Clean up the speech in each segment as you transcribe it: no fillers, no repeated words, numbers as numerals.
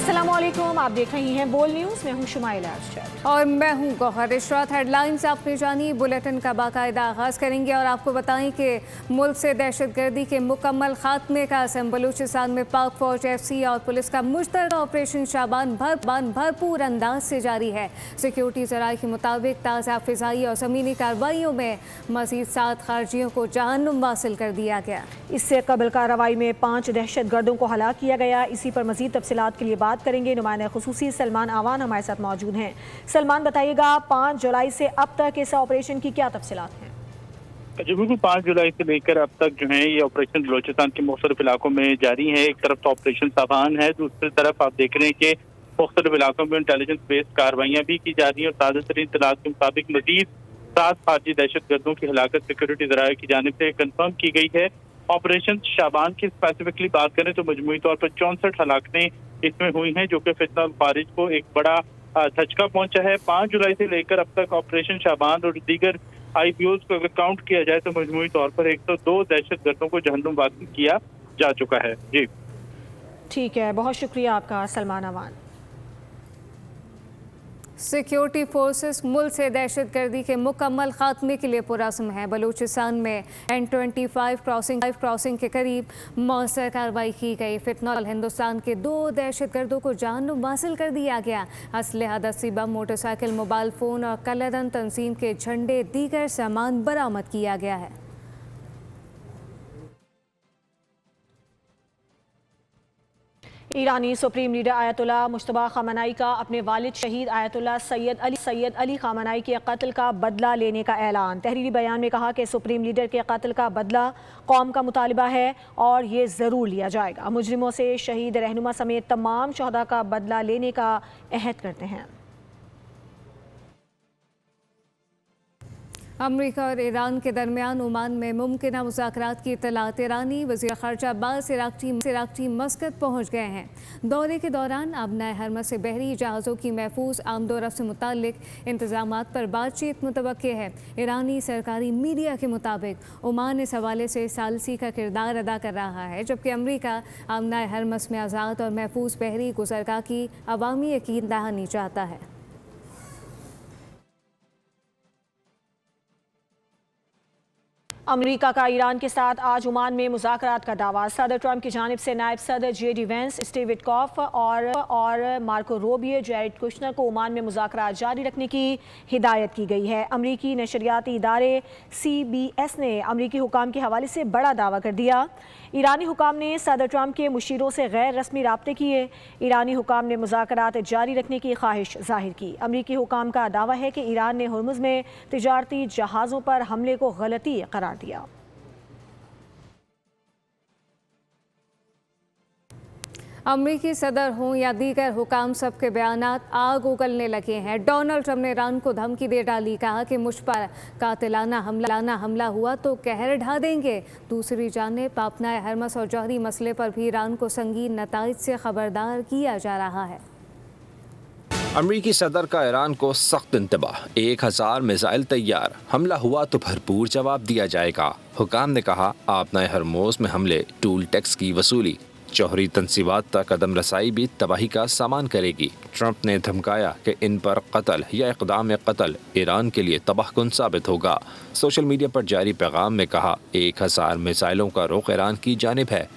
अस्सलाम वालेकुम, आप देख रही हैं बोल न्यूज़। मैं हूं शुमाइला अरशद और मैं हूं गौहर इशरत। हेडलाइंस आपने जानी, बुलेटिन का बाकायदा आगाज़ करेंगे और आपको बताएं कि मुल्क से दहशतगर्दी के मुकम्मल खात्मे का असम बलूचिस्तान में पाक फौज, FC और पुलिस का मुश्तरका ऑपरेशन शाबान भरपूर अंदाज से जारी है। सिक्योरिटी ज़राए के मुताबिक ताज़ा फ़िज़ाई और ज़मीनी कार्रवाइयों में मज़ीद 7 खारजियों को जहन्नुम वासिल कर दिया गया। इससे कबल कार्रवाई में 5 दहशतगर्दों को हलाक किया गया। इसी पर मज़ीद तफसीलात के लिए बात करेंगे। नुमाइंदा खुसूसी सलमान आवान हमारे साथ मौजूद हैं। सलमान, बताइएगा 5 जुलाई से अब तक इस ऑपरेशन की क्या तफसीलात हैं? जी बिल्कुल, 5 जुलाई से लेकर अब तक जो है ये ऑपरेशन बलोचिस्तान के मुख्तलिफ इलाकों में जारी है। एक तरफ तो ऑपरेशन साबान है, दूसरी तरफ आप देख रहे हैं कि मुख्तलिफ इलाकों में इंटेलिजेंस बेस्ड कार्रवाइयाँ भी की जा रही हैं और ताज़ा तरीन इत्तलात के मुताबिक मजीद 7 खारजी दहशतगर्दों की हलाकत सिक्योरिटी ज़राए की जानिब से कन्फर्म की गई है। ऑपरेशन शाबान की स्पेसिफिकली बात करें तो मजमूई तौर पर 64 हलाकतें इसमें हुई हैं, जो कि फितना खारिज को एक बड़ा धचका पहुंचा है। 5 जुलाई से लेकर अब तक ऑपरेशन शाबान और दीगर IPOs को अगर काउंट किया जाए तो मजमूई तौर पर 102 दहशतगर्दों को जहन्नुम वासिल किया जा चुका है। जी ठीक है, बहुत शुक्रिया आपका सलमान आवान। सिक्योरिटी फोर्सेस मुल्क से दहशतगर्दी के मुकम्मल खात्मे के लिए पुरअज़्म है। बलूचिस्तान में N25 क्रॉसिंग के करीब मौसर कार्रवाई की गई। फितनल हिंदुस्तान के 2 दहशतगर्दों को जहन्नुम वासिल कर दिया गया। असलहा, दस्ती बम, मोटरसाइकिल, मोबाइल फ़ोन और कलरन तंजीम के झंडे, दीगर सामान बरामद किया गया है। ईरानी supreme leader Ayatollah Mojtaba Khamenei का अपने वालिद शहीद आयतुल्लाह सैयद अली ख़ामेनी के कत्ल का बदला लेने का ऐलान। तहरीरी बयान में कहा कि सुप्रीम लीडर के कत्ल का बदला कौम का मुतालिबा है और ये ज़रूर लिया जाएगा। मुजरिमों से शहीद रहनुमा समेत तमाम शहदा का बदला लेने का अहद करते हैं। अमरीका और ईरान के दरमियान ओमान में मुमकिन मुज़ाकरात की इत्तलात। ईरानी वज़ीर ख़ारजा अब्बास इराक़ची मस्कत पहुँच गए हैं। दौरे के दौरान आबनाए हरमज़ से बहरी जहाज़ों की महफूज आमदोरफ़्त से मुताल्लिक इंतज़ामात पर बातचीत मुतवक्के है। ईरानी सरकारी मीडिया के मुताबिक ओमान इस हवाले से सालसी का किरदार अदा कर रहा है, जबकि अमरीका आबनाए हरमज़ में आज़ाद और महफूज बहरी गुज़रगाह की अवामी यकीन दहानी चाहता है। अमेरिका का ईरान के साथ आज ओमान में मुज़ाकरात का दावा। सदर ट्रंप की जानिब से नायब सदर JD वेंस, स्टीव विटकॉफ और मार्को रूबियो, जैरेड कुशनर को ओमान में मुज़ाकरात जारी रखने की हिदायत की गई है। अमरीकी नशरियाती इदारे CBS ने अमरीकी हुकाम के हवाले से बड़ा दावा कर दिया। ईरानी हुकाम ने सदर ट्रंप के मुशीरों से गैर रस्मी राब्ते किए। ईरानी हुकाम ने मुज़ाकरात जारी रखने की ख्वाहिश जाहिर की। अमरीकी हुकाम का दावा है कि ईरान ने हुर्मुज़ में तिजारती जहाज़ों पर हमले को गलती करार दिया। अमरीकी सदर हों या दीगर हुकाम, सबके बयानात आग उगलने लगे हैं। डोनाल्ड ट्रंप ने ईरान को धमकी दे डाली, कहा कि मुझ पर कातिलाना हमला हुआ तो कहर ढा देंगे। दूसरी जानिब अपनाए हरमस और जौहरी मसले पर भी ईरान को संगीन नताइज से खबरदार किया जा रहा है। अमरीकी सदर का ईरान को सख्त इंतबाह, 1000 मिसाइल तैयार, हमला हुआ तो भरपूर जवाब दिया जाएगा। हुकाम ने कहा आपनाए हरमोज में हमले, टूल टैक्स की वसूली, जौहरी तंसीबात तक कदम रसाई भी तबाही का सामान करेगी। ट्रंप ने धमकाया कि इन पर कत्ल या इक़दाम कत्ल ईरान के लिए तबाहकुन साबित होगा। सोशल मीडिया पर जारी पैगाम में कहा 1000 मिसाइलों का रुख ईरान की जानिब है,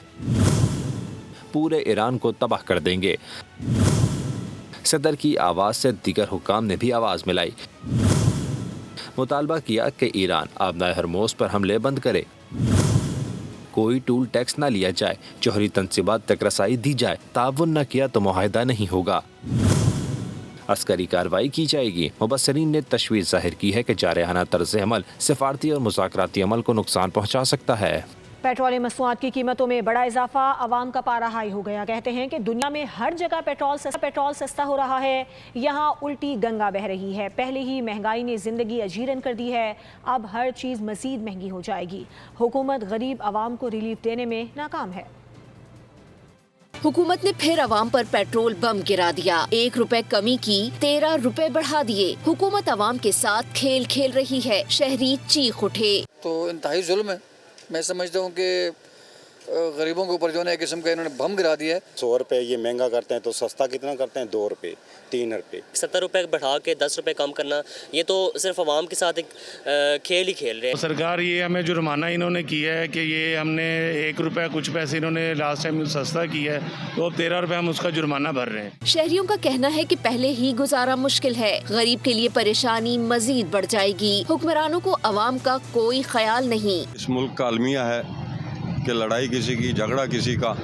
पूरे ईरान को तबाह कर देंगे। सदर की आवाज़ से दीगर हुकाम ने भी आवाज़ मिलाई, मुतालबा किया कि ईरान आबनाए हरमोज पर हमले बंद करे, कोई टूल टैक्स ना लिया जाए, जौहरी तंसीबात तक रसाई दी जाए, ताउन न किया तो मुआहिदा नहीं होगा, अस्करी कार्रवाई की जाएगी। मुबस्सरीन ने तशवीश जाहिर की है कि जारहाना तर्ज अमल सिफारती और मुज़ाकराती अमल को नुकसान पहुँचा सकता है। पेट्रोलियम मसनूआत की कीमतों में बड़ा इजाफा, आवाम का पारा हाई हो गया। कहते हैं कि दुनिया में हर जगह पेट्रोल सस्ता हो रहा है, यहाँ उल्टी गंगा बह रही है। पहले ही महंगाई ने जिंदगी अजीरन कर दी है, अब हर चीज़ मजीद महंगी हो जाएगी। हुकूमत गरीब आवाम को रिलीफ देने में नाकाम है। हुकूमत ने फिर आवाम पर पेट्रोल बम गिरा दिया। 1 रुपए कमी की, 13 रुपए बढ़ा दिए। हुकूमत आवाम के साथ खेल खेल रही है, शहरी चीख उठे। तो इंतहाई जुल्म है। मैं समझता हूँ कि गरीबों के ऊपर जो है एक किस्म का इन्होंने बम गिरा दिया है। 100 रुपये ये महंगा करते हैं तो सस्ता कितना करते हैं, 2 रुपये 3 रुपये। 70 रुपये बढ़ा के 10 रुपये कम करना, ये तो सिर्फ आवाम के साथ एक खेल ही खेल रहे हैं। सरकार ये हमें जुर्माना इन्होंने किया है कि ये हमने 1 रुपया कुछ पैसे इन्होंने लास्ट टाइम सस्ता किया है, तो अब 13 रुपये हम उसका जुर्माना भर रहे हैं। शहरियों का कहना है कि पहले ही गुजारा मुश्किल है, गरीब के लिए परेशानी मजीद बढ़ जाएगी। हुक्मरानों को अवाम का कोई ख्याल नहीं। इस मुल्क का अलमिया है कि लड़ाई किसी की, झगड़ा किसी का,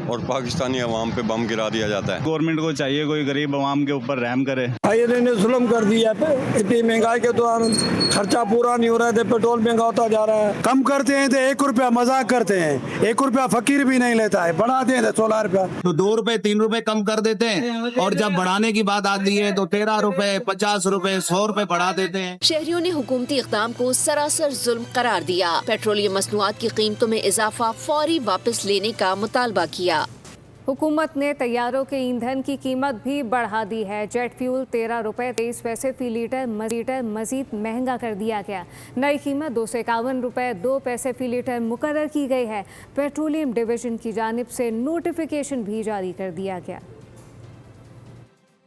और पाकिस्तानी अवाम पे बम गिरा दिया जाता है। गवर्नमेंट को चाहिए कोई गरीब अवाम के ऊपर रहम करे। इन्होंने जुल्म कर दिया है, इतनी महंगाई के दौरान खर्चा पूरा नहीं हो रहा है, पेट्रोल महंगा होता जा रहा है। कम करते हैं तो 1 रुपया मजाक करते हैं, 1 रुपया फकीर भी नहीं लेता है, बढ़ाते हैं 16 रुपया, तो 2 रुपए 3 रुपए कम कर देते हैं, और जब बढ़ाने की बात आती है तो 13 रुपए 50 रुपए 100 रुपए बढ़ा देते हैं। शहरियों ने हुकूमती इक़दाम को सरासर जुल्म करार दिया। पेट्रोलियम मसनूआत की कीमतों में इजाफा फौरी वापस लेने का मुतालबा किया। हुकूमत ने तैयारों के ईंधन की कीमत भी बढ़ा दी है। जेट फ्यूल 13 रुपये 23 पैसे फी लीटर मजीद महंगा कर दिया गया। नई कीमत 251 रुपये 2 पैसे फी लीटर मुकर्रर की गई है। पेट्रोलियम डिवीजन की जानिब से नोटिफिकेशन भी जारी कर दिया गया।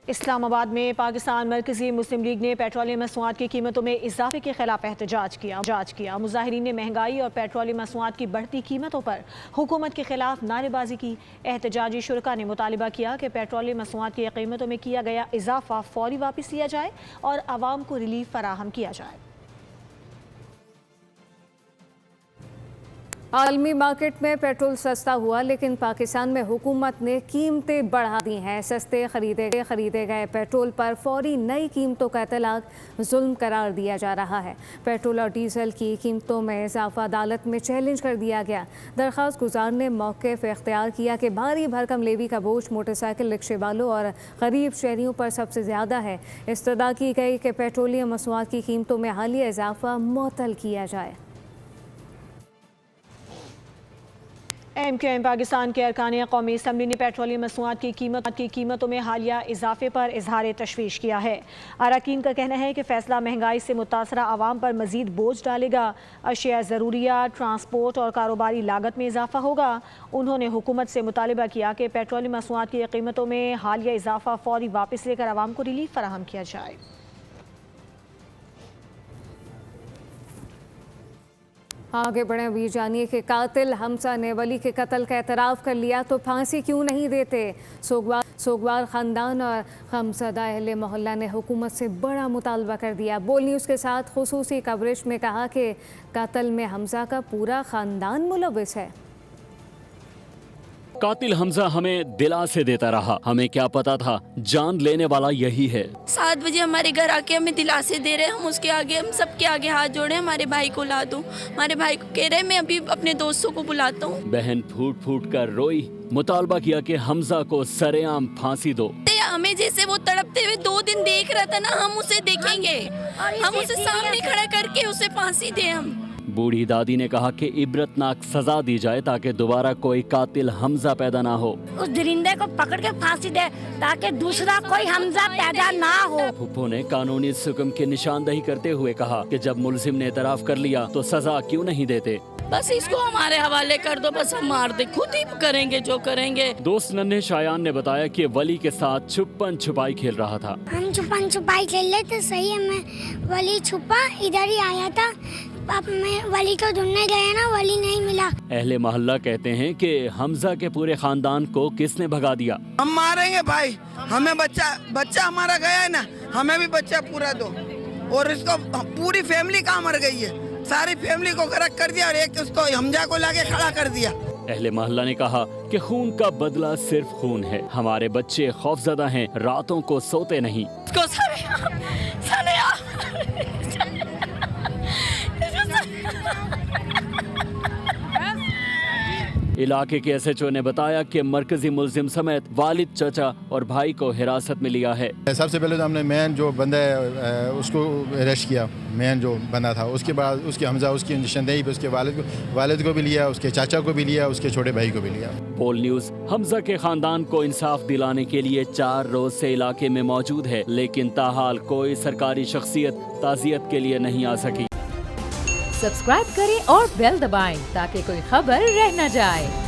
इस्लामाबाद में पाकिस्तान मरकजी मुस्लिम लीग ने पेट्रोलियम मसनूआत की कीमतों में इजाफे के खिलाफ एहतजाज किया। मुजाहिरीन ने महंगाई और पेट्रोलियम मसनूआत की बढ़ती कीमतों पर हुकूमत के खिलाफ नारेबाजी की। एहतजाजी शुरका ने मुतालिबा किया कि पेट्रोलियम मसनूआत की कीमतों में किया गया इजाफा फौरी वापस लिया जाए और आवाम को रिलीफ फराहम किया जाए। आलमी मार्केट में पेट्रोल सस्ता हुआ, लेकिन पाकिस्तान में हुकूमत ने कीमतें बढ़ा दी हैं। सस्ते खरीदे गए पेट्रोल पर फौरी नई कीमतों का इतलाक जुल्म करार दिया जा रहा है। पेट्रोल और डीजल की कीमतों में इजाफा अदालत में चैलेंज कर दिया गया। दरख्वास्त गुजार ने मौक़िफ़ इख्तियार किया कि भारी भरकम लेवी का बोझ मोटरसाइकिल, रिक्शे वालों और गरीब शहरियों पर सबसे ज़्यादा है। इस्तदा की गई कि पेट्रोलियम मसनूआत की कीमतों में हालिया इजाफा मुअत्तल किया जाए। MQM पाकिस्तान के अरकान कौमी असम्बली ने पेट्रोलियम मसनूआत की कीमतों में हालिया इजाफे पर इजहार तशवीश किया है। अरकान का कहना है कि फ़ैसला महंगाई से मुतासरा आवाम पर मज़ीद बोझ डालेगा। अशिया ज़रूरिया, ट्रांसपोर्ट और कारोबारी लागत में इजाफा होगा। उन्होंने हुकूमत से मुतालिबा किया कि पेट्रोलियम मसनूआत की कीमतों में हालिया इजाफा फौरी वापस लेकर आवाम को रिलीफ फराहम किया जाए। आगे बढ़े अभी जानिए कि कातिल हमजा ने वली के कत्ल का एतराफ़ कर लिया तो फांसी क्यों नहीं देते। सोगवार ख़ानदान और गमज़दा अहले मोहल्ला ने हुकूमत से बड़ा मुतालबा कर दिया। बोल न्यूज़ के साथ खुसूसी कवरेज में कहा कि कत्ल में हमजा का पूरा ख़ानदान मुलव्विस है। कातिल हमजा हमें दिलासे देता रहा, हमें क्या पता था जान लेने वाला यही है। 7 बजे हमारे घर आके हमें दिलासे दे रहे हैं, हम उसके आगे, हम सबके आगे हाथ जोड़े, हमारे भाई को ला दो। हमारे भाई को कह रहे मैं अभी अपने दोस्तों को बुलाता हूँ। बहन फूट फूट कर रोई, मुतालबा किया कि हमजा को सरेआम फांसी दो। हमें जैसे वो तड़पते हुए 2 दिन देख रहा था ना, हम उसे देखेंगे, हम उसे सामने खड़ा करके उसे फांसी दे। हम बूढ़ी दादी ने कहा कि इबरतनाक सजा दी जाए ताकि दोबारा कोई कातिल हमजा पैदा ना हो। उस दरिंदे को पकड़ के फांसी दे ताकि दूसरा कोई हमजा पैदा ना हो। फुप्पो ने कानूनी हुक्म की निशानदही करते हुए कहा कि जब मुलजिम ने एतराफ़ कर लिया तो सजा क्यों नहीं देते। बस इसको हमारे हवाले कर दो, बस हम मार दे, खुद ही करेंगे जो करेंगे। दोस्त नन्हे शायान ने बताया कि वली के साथ छुपन छुपाई खेल रहा था। हम छुपन छुपाई खेल रहे थे, सही है, मैं वली छुपा इधर ही आया था। अब मैं वली को ढूंढने गया ना, वली नहीं मिला। अहले मोहल्ला कहते हैं कि हमजा के पूरे खानदान को किसने भगा दिया। हम मारेंगे भाई, हमें बच्चा हमारा गया है ना, हमें भी बच्चा पूरा दो। और इसको पूरी फैमिली कहाँ मर गई है, सारी फैमिली को गर्क कर दिया और एक उसको हमजा को लाके खड़ा कर दिया। अहले मोहल्ला ने कहा कि खून का बदला सिर्फ खून है, हमारे बच्चे खौफजदा हैं, रातों को सोते नहीं। इलाके के SHO ने बताया कि मरकजी मुल्जिम समेत वालिद, चचा और भाई को हिरासत में लिया है। सबसे पहले तो हमने मेन जो बंदा है उसको अरेस्ट किया, मेन जो बंदा था। उसके बाद उसके हमजा, उसकी निशानदेही पे उसके वालिद को भी लिया, उसके चाचा को भी लिया, उसके छोटे भाई को भी लिया। पोल न्यूज़ हमजा के खानदान को इंसाफ दिलाने के लिए 4 रोज से इलाके में मौजूद है, लेकिन ताहाल कोई सरकारी शख्सियत ताज़ियत के लिए नहीं आ सकी। सब्सक्राइब करें और बेल दबाएं ताकि कोई खबर रह न जाए।